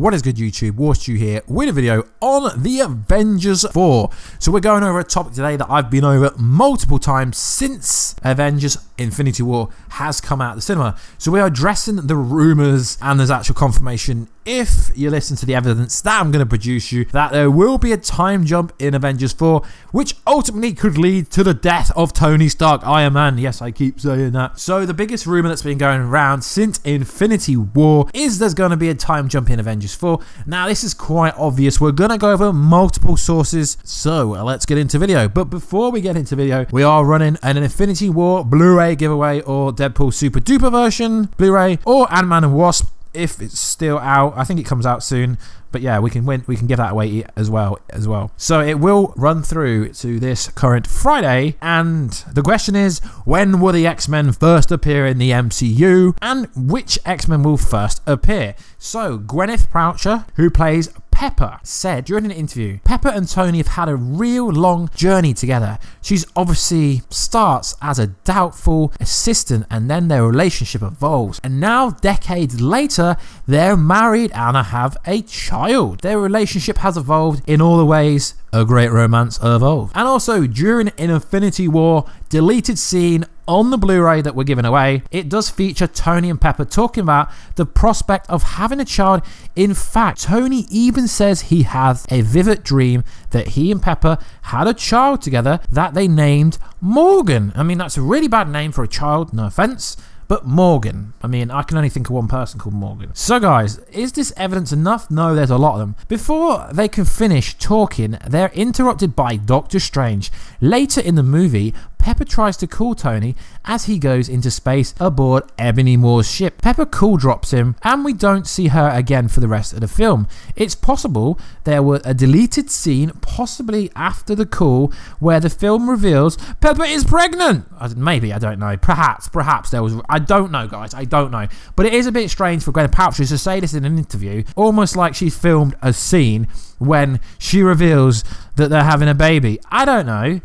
What is good, YouTube? Warstu here with a video on the Avengers 4. So we're going over a topic today that I've been over multiple times since Avengers Infinity War has come out of the cinema. So we are addressing the rumours, and there's actual confirmation, if you listen to the evidence that I'm going to produce you, that there will be a time jump in Avengers 4, which ultimately could lead to the death of Tony Stark, Iron Man. Yes, I keep saying that. So the biggest rumour that's been going around since Infinity War is there's going to be a time jump in Avengers 4. Now this is quite obvious. We're going to go over multiple sources, so let's get into video. But before we get into video, we are running an Infinity War Blu-ray giveaway, or Deadpool Super Duper version Blu-ray, or Ant-Man and Wasp if it's still out. I think it comes out soon, but yeah, we can give that away as well. So it will run through to this current Friday, and the question is, when will the X-Men first appear in the MCU, and which X-Men will first appear? So Gwyneth Paltrow, who plays Pepper, said during an interview, Pepper and Tony have had a real long journey together. She's obviously starts as a doubtful assistant, and then their relationship evolves, and now decades later they're married and have a child. Their relationship has evolved in all the ways a great romance evolved. And also during an Infinity War deleted scene on the Blu-ray that we're giving away, it does feature Tony and Pepper talking about the prospect of having a child. In fact, Tony even says he has a vivid dream that he and Pepper had a child together that they named Morgan. I mean, that's a really bad name for a child, no offense, but Morgan. I mean, I can only think of one person called Morgan. So guys, is this evidence enough? No, there's a lot of them. Before they can finish talking, they're interrupted by Doctor Strange. Later in the movie, Pepper tries to call Tony as he goes into space aboard Ebony Moore's ship. Pepper call drops him, and we don't see her again for the rest of the film. It's possible there was a deleted scene, possibly after the call, where the film reveals Pepper is pregnant. Maybe, I don't know. Perhaps there was. I don't know, guys. I don't know. But it is a bit strange for Gwyneth Paltrow to say this in an interview, almost like she filmed a scene when she reveals that they're having a baby. I don't know.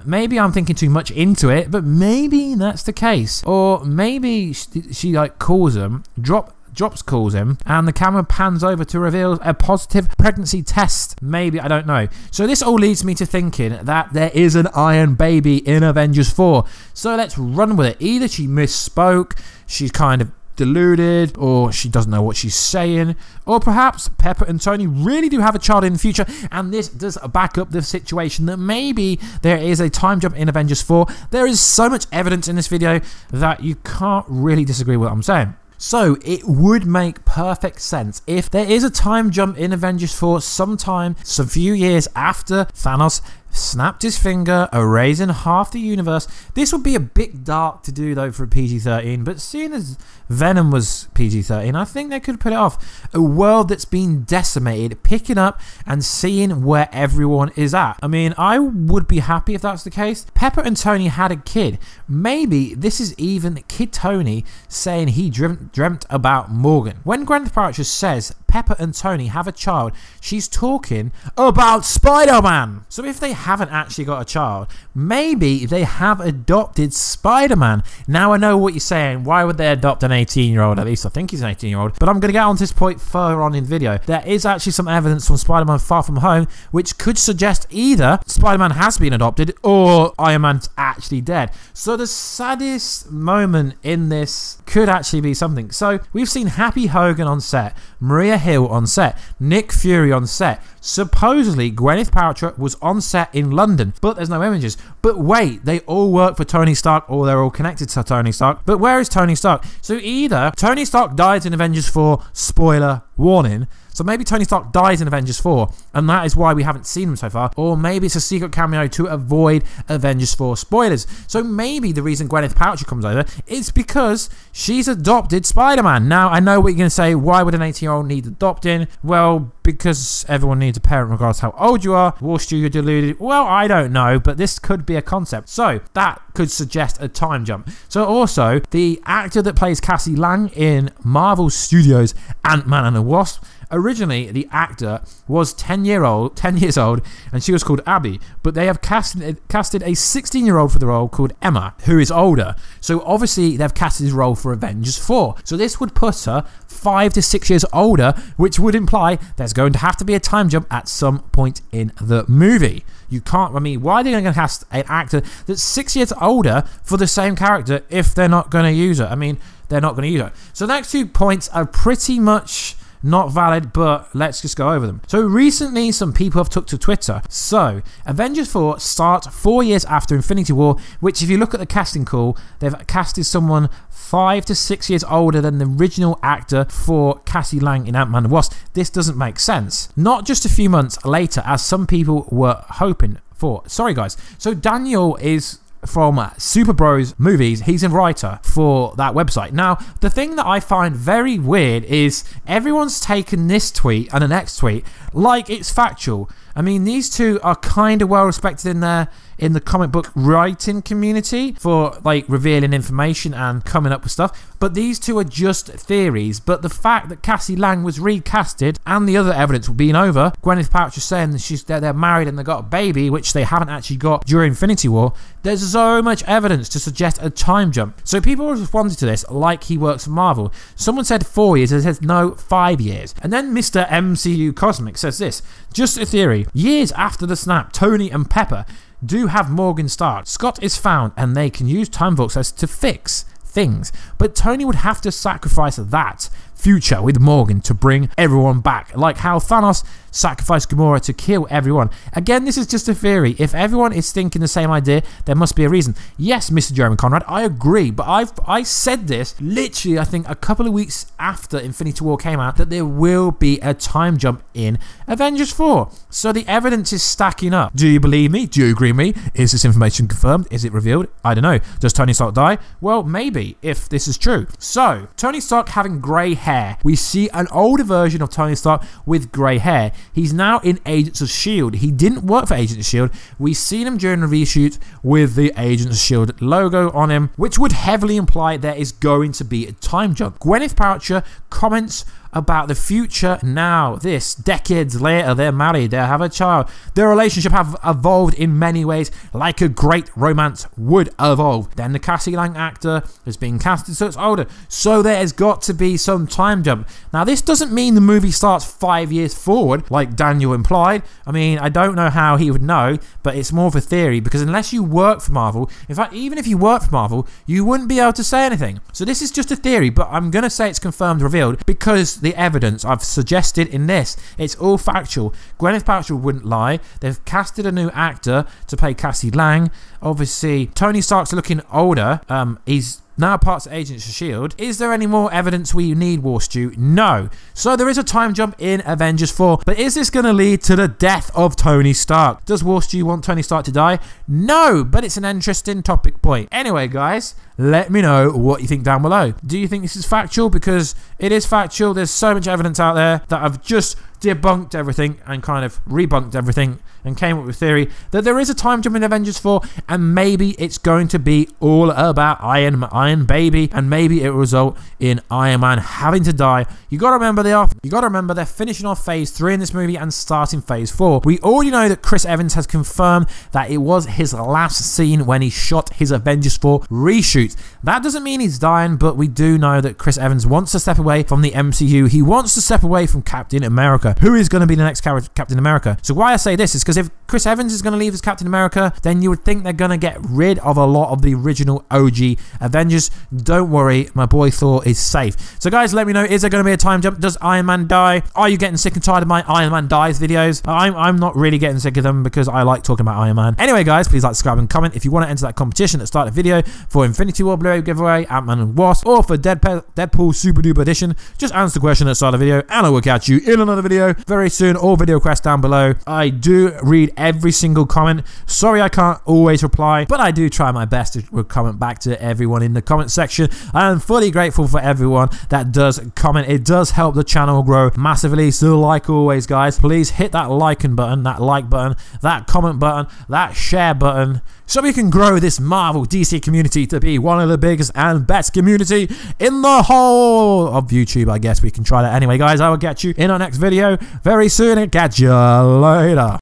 Maybe I'm thinking too much into it, but maybe that's the case. Or maybe she like calls him, calls him, and the camera pans over to reveal a positive pregnancy test. Maybe, I don't know. So this all leads me to thinking that there is an Iron Baby in Avengers 4. So let's run with it. Either she misspoke, she's kind of deluded, or she doesn't know what she's saying, or perhaps Pepper and Tony really do have a child in the future, and this does back up the situation that maybe there is a time jump in Avengers 4. There is so much evidence in this video that you can't really disagree with what I'm saying. So it would make perfect sense if there is a time jump in Avengers 4 sometime, some few years after Thanos snapped his finger, erasing half the universe. This would be a bit dark to do though for a PG-13, but seeing as Venom was PG-13, I think they could put it off. A world that's been decimated, picking up and seeing where everyone is at. I mean, I would be happy if that's the case. Pepper and Tony had a kid. Maybe this is even Kid Tony saying he dreamt about Morgan. When Gwyneth Paltrow says Pepper and Tony have a child, she's talking about Spider-Man. So if they haven't actually got a child, maybe they have adopted Spider-Man. Now I know what you're saying. Why would they adopt an 18-year-old? At least I think he's an 18-year-old. But I'm going to get onto this point further on in the video. There is actually some evidence from Spider-Man Far From Home which could suggest either Spider-Man has been adopted or Iron Man's actually dead. So the saddest moment in this could actually be something. So we've seen Happy Hogan on set, Maria Hill on set, Nick Fury on set. Supposedly Gwyneth Paltrow was on set in London, but there's no images. But wait, they all work for Tony Stark, or they're all connected to Tony Stark. But where is Tony Stark? So either Tony Stark dies in Avengers 4, spoiler warning. So maybe Tony Stark dies in Avengers 4, and that is why we haven't seen him so far. Or maybe it's a secret cameo to avoid Avengers 4 spoilers. So maybe the reason Gwyneth Paltrow comes over is because she's adopted Spider-Man. Now, I know what you're going to say. Why would an 18-year-old need adopting? Well, because everyone needs a parent regardless how old you are. Warstu, you're deluded. Well, I don't know, but this could be a concept. So that could suggest a time jump. So also, the actor that plays Cassie Lang in Marvel Studios' Ant-Man and the Wasp Originally, the actor was 10 years old, and she was called Abby, but they have casted a 16-year-old for the role called Emma, who is older. So obviously, they've casted his role for Avengers 4. So this would put her 5 to 6 years older, which would imply there's going to have to be a time jump at some point in the movie. You can't, I mean, why are they going to cast an actor that's 6 years older for the same character if they're not going to use her? I mean, they're not going to use her. So the next 2 points are pretty much not valid, but let's just go over them. So recently, some people have took to Twitter. So Avengers 4 starts 4 years after Infinity War, which if you look at the casting call, they've casted someone 5 to 6 years older than the original actor for Cassie Lang in Ant-Man and Wasp. This doesn't make sense. Not just a few months later, as some people were hoping for. Sorry guys. So Daniel is from Super Bros Movies. He's a writer for that website. Now, the thing that I find very weird is everyone's taken this tweet and the next tweet like it's factual. I mean, these two are kind of well respected in the comic book writing community for like revealing information and coming up with stuff, but these two are just theories. But the fact that Cassie Lang was recasted and the other evidence being over, Gwyneth Paltrow saying that they're married and they got a baby, which they haven't actually got during Infinity War, there's so much evidence to suggest a time jump. So people responded to this like he works for Marvel. Someone said 4 years, and said no, 5 years. And then Mr. MCU Cosmic says this: just a theory. Years after the snap, Tony and Pepper do have Morgan Stark. Scott is found and they can use time vortexes to fix things, but Tony would have to sacrifice that future with Morgan to bring everyone back, like how Thanos sacrificed Gamora to kill everyone. Again, this is just a theory. If everyone is thinking the same idea, there must be a reason. Yes, Mr. Jeremy Conrad, I agree, but I said this literally, I think, a couple of weeks after Infinity War came out, that there will be a time jump in Avengers 4. So the evidence is stacking up. Do you believe me? Do you agree with me? Is this information confirmed? Is it revealed? I don't know. Does Tony Stark die? Well, maybe, if this is true. So, Tony Stark having grey hair. We see an older version of Tony Stark with grey hair. He's now in Agents of S.H.I.E.L.D. He didn't work for Agents of S.H.I.E.L.D. We've seen him during the reshoot with the Agents of S.H.I.E.L.D. logo on him, which would heavily imply there is going to be a time jump. Gwyneth Paltrow comments about the future now. This, decades later, they're married, they have a child. Their relationship have evolved in many ways, like a great romance would evolve. Then the Cassie Lang actor has been casted, so it's older. So there's got to be some time jump. Now, this doesn't mean the movie starts 5 years forward, like Daniel implied. I mean, I don't know how he would know, but it's more of a theory, because unless you work for Marvel, in fact, even if you work for Marvel, you wouldn't be able to say anything. So this is just a theory, but I'm going to say it's confirmed, revealed, because the evidence I've suggested in this, it's all factual. Gwyneth Paltrow wouldn't lie. They've casted a new actor to play Cassie Lang. Obviously, Tony Stark's looking older. He's now part of Agents of S.H.I.E.L.D. Is there any more evidence we need, Warstu? No. So there is a time jump in Avengers 4, but is this going to lead to the death of Tony Stark? Does Warstu want Tony Stark to die? No, but it's an interesting topic point. Anyway, guys, let me know what you think down below. Do you think this is factual? Because it is factual. There's so much evidence out there that I've just debunked everything and kind of rebunked everything and came up with a theory that there is a time jump in Avengers 4, and maybe it's going to be all about Iron Baby, and maybe it will result in Iron Man having to die. You got to remember they're finishing off Phase 3 in this movie and starting Phase 4. We already know that Chris Evans has confirmed that it was his last scene when he shot his Avengers 4 reshoot. That doesn't mean he's dying, but we do know that Chris Evans wants to step away from the MCU. He wants to step away from Captain America. Who is going to be the next Captain America? So why I say this is because if Chris Evans is going to leave as Captain America, then you would think they're going to get rid of a lot of the original OG Avengers. Don't worry, my boy Thor is safe. So guys, let me know, is there going to be a time jump? Does Iron Man die? Are you getting sick and tired of my Iron Man dies videos? I'm not really getting sick of them because I like talking about Iron Man. Anyway guys, please like, subscribe and comment. If you want to enter that competition at the start of the video for Infinity War Blu-ray giveaway, Ant-Man and Wasp, or for Deadpool Super Duper Edition, just answer the question at the start of the video and I will catch you in another video very soon, or video requests down below. I do read every single comment. Sorry I can't always reply, but I do try my best to comment back to everyone in the comment section. I am fully grateful for everyone that does comment. It does help the channel grow massively. So like always guys, please hit that like button, that comment button, that share button. so we can grow this Marvel DC community to be one of the biggest and best community in the whole of YouTube. I guess we can try that anyway, guys. I will get you in our next video very soon and catch you later.